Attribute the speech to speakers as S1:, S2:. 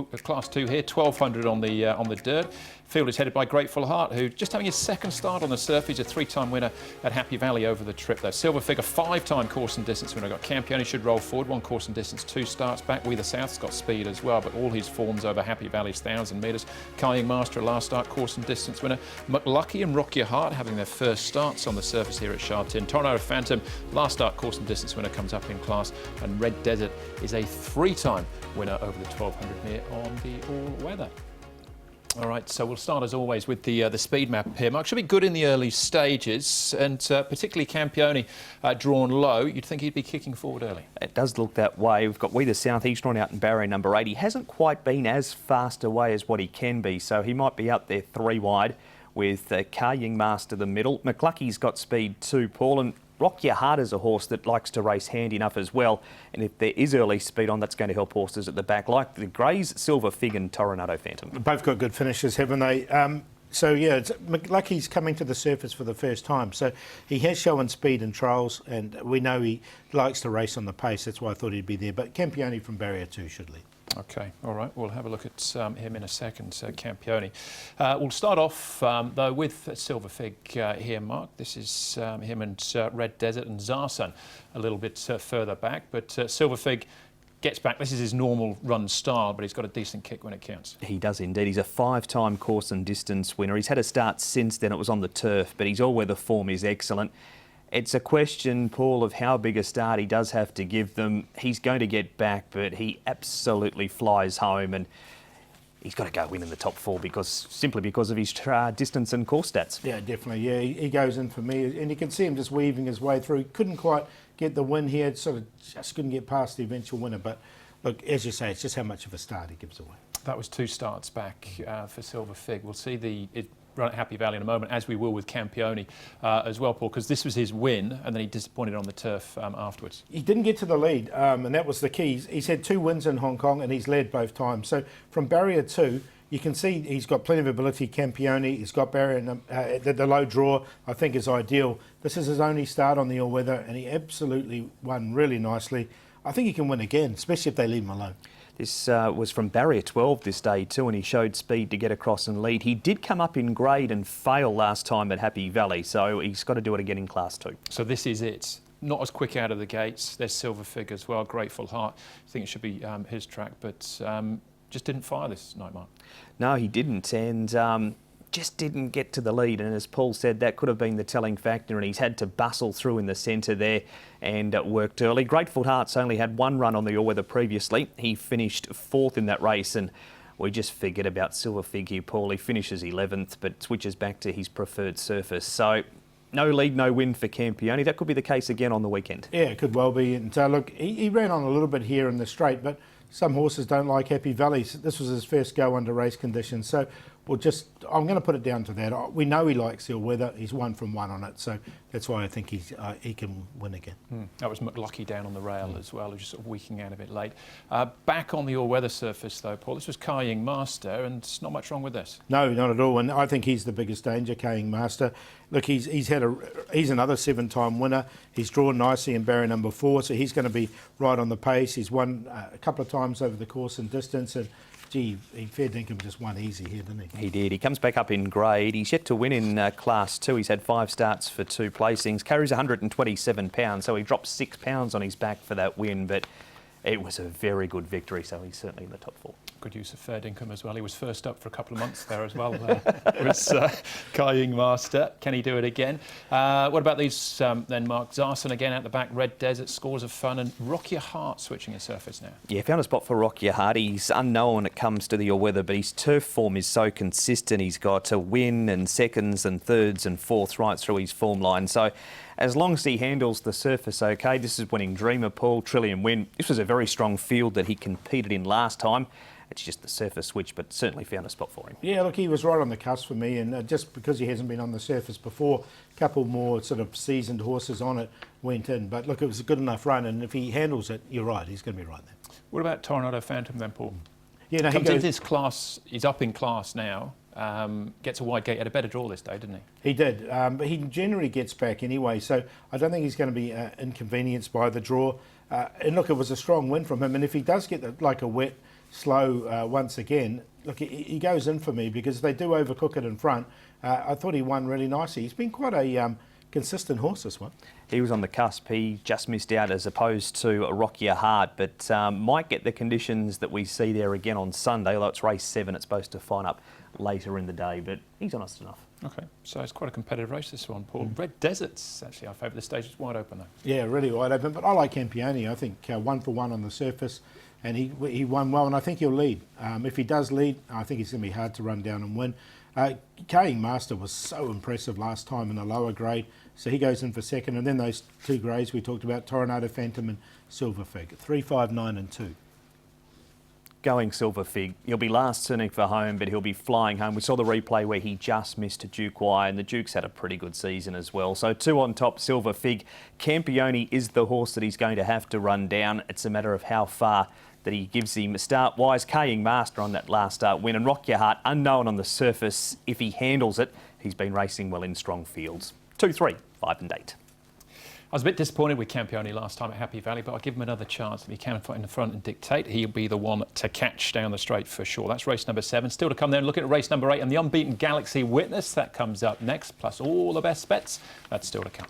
S1: Class 2 here, 1200 on the dirt. Field is headed by Grateful Heart, who just having his second start on the surf. He's a 3-time winner at Happy Valley over the trip though. Silver Fig, a 5-time course and distance winner. Got Campione should roll forward, 1 course and distance, 2 starts back. We the South's got speed as well, but all his forms over Happy Valley's 1,000 metres. Kayak Master, a last start course and distance winner. McLucky and Rock Your Heart having their first starts on the surface here at Sha Tin. Tornado Phantom, last start course and distance winner, comes up in class. And Red Desert is a 3-time winner over the 1200 metre on the all-weather. All right, so we'll start as always with the speed map here. Mark, should be good in the early stages, and particularly Campione drawn low. You'd think he'd be kicking forward early.
S2: It does look that way. We've got We the South. He's drawn out in barrier number 8. He hasn't quite been as fast away as what he can be, so he might be up there 3 wide with Kayak Master the middle. McLucky's got speed too, Paul, and Rock Your Heart is a horse that likes to race hand enough as well, and if there is early speed on, that's going to help horses at the back, like the Greys, Silver Fig and Tornado Phantom.
S3: Both got good finishes, haven't they? So yeah, McLucky's coming to the surface for the first time, so he has shown speed in trials, and we know he likes to race on the pace. That's why I thought he'd be there, but Campione from barrier 2 should lead.
S1: Okay, all right, we'll have a look at him in a second, Campione. We'll start off, though, with Silver Fig here, Mark. This is him and Red Desert and Zarsan a little bit further back, but Silver Fig gets back. This is his normal run style, but he's got a decent kick when it counts. He
S2: does indeed. He's a 5-time course and distance winner. He's had a start since then. It was on the turf, but his all-weather form is excellent. It's a question, Paul, of how big a start he does have to give them. He's going to get back, but he absolutely flies home, and he's got to go win in the top 4 simply because of his distance and course stats.
S3: Yeah, definitely. Yeah, he goes in for me, and you can see him just weaving his way through. He couldn't quite get the win here, sort of just couldn't get past the eventual winner. But look, as you say, it's just how much of a start he gives away.
S1: That was 2 starts back for Silver Fig. We'll see run at Happy Valley in a moment, as we will with Campione as well, Paul, because this was his win, and then he disappointed on the turf afterwards.
S3: He didn't get to the lead, and that was the key. He's had 2 wins in Hong Kong, and he's led both times. So from barrier 2, you can see he's got plenty of ability. Campione, he's got barrier, the low draw, I think, is ideal. This is his only start on the all-weather, and he absolutely won really nicely. I think he can win again, especially if they leave him alone.
S2: This was from barrier 12 this day too, and he showed speed to get across and lead. He did come up in grade and fail last time at Happy Valley, so he's got to do it again in Class 2.
S1: So this is it. Not as quick out of the gates. There's Silver Fig as well, Grateful Heart. I think it should be his track, but just didn't fire this night, Mark.
S2: No, he didn't, and just didn't get to the lead, and as Paul said, that could have been the telling factor, and he's had to bustle through in the centre there and worked early. Grateful Hearts only had 1 run on the all-weather previously. He finished 4th in that race, and we just forget about Silver Fig here, Paul. He finishes 11th, but switches back to his preferred surface. So no lead, no win for Campione. That could be the case again on the weekend.
S3: Yeah, it could well be. And look, he ran on a little bit here in the straight, but some horses don't like Happy Valley. This was his first go under race conditions. So I'm going to put it down to that. We know he likes the all-weather. He's 1 from 1 on it. So that's why I think he can win again.
S1: That was McLucky down on the rail as well, who's just sort of weaking out a bit late. Back on the all-weather surface though, Paul, this was Kayak Master, and not much wrong with this.
S3: No, not at all. And I think he's the biggest danger, Kayak Master. Look, he's another 7-time winner. He's drawn nicely in barrier number 4, so he's going to be right on the pace. He's won a couple of times over the course and distance, and gee, fair dinkum just won easy here, didn't he?
S2: He did. He comes back up in grade. He's yet to win in Class 2. He's had 5 starts for 2 placings. Carries 127 pounds, so he dropped 6 pounds on his back for that win, but it was a very good victory, so he's certainly in the top 4.
S1: Good use of fair dinkum as well. He was first up for a couple of months there as well. It was Kayak Master. Can he do it again? What about these then, Mark? Zarsan again out the back, Red Desert, Scores of Fun, and Rock Your Heart switching his surface now.
S2: Yeah, found a spot for Rock Your Heart. He's unknown when it comes to the all-weather, but his turf form is so consistent. He's got a win and seconds and thirds and fourths right through his form line. So as long as he handles the surface okay, this is winning Dreamer, Paul, Trillium win. This was a very strong field that he competed in last time. It's just the surface switch, but certainly found a spot for him.
S3: Yeah, look, he was right on the cusp for me, and just because he hasn't been on the surface before, a couple more sort of seasoned horses on it went in. But look, it was a good enough run, and if he handles it, you're right, he's going to be right there.
S1: What about Tornado Phantom then, Paul?
S3: Yeah, no,
S1: comes into this class, he's up in class now. Gets a wide gate, had a better draw this day, didn't he?
S3: He did, but he generally gets back anyway, so I don't think he's going to be inconvenienced by the draw. And look, it was a strong win from him, and if he does get like a wet slow once again. Look, he goes in for me because they do overcook it in front. I thought he won really nicely. He's been quite a consistent horse, this one.
S2: He was on the cusp. He just missed out as opposed to a Rockier Heart, but might get the conditions that we see there again on Sunday, although it's race 7. It's supposed to fine up later in the day, but he's honest enough.
S1: Okay, so it's quite a competitive race, this one, Paul. Red Desert's actually our favourite. The stage is wide open, though.
S3: Yeah, really wide open, but I like Campione. I think 1 for 1 on the surface, and he won well, and I think he'll lead. If he does lead, I think it's going to be hard to run down and win. Kaying Master was so impressive last time in the lower grade, so he goes in for second, and then those 2 grades we talked about, Toronado Phantom and Silver Fig, 3, 5, 9 and 2.
S2: Going Silver Fig, he'll be last turning for home, but he'll be flying home. We saw the replay where he just missed a Duke Y, and the Duke's had a pretty good season as well. So 2 on top, Silver Fig. Campione is the horse that he's going to have to run down. It's a matter of how far that he gives him. Start-wise, Kaying Master on that last win, and Rock Your Heart, unknown on the surface. If he handles it, he's been racing well in strong fields. 2, 3, 5 and 8.
S1: I was a bit disappointed with Campione last time at Happy Valley, but I'll give him another chance. If he can fight in the front and dictate, he'll be the one to catch down the straight for sure. That's race number 7. Still to come there and look at race number 8 and the unbeaten Galaxy Witness. That comes up next, plus all the best bets. That's still to come.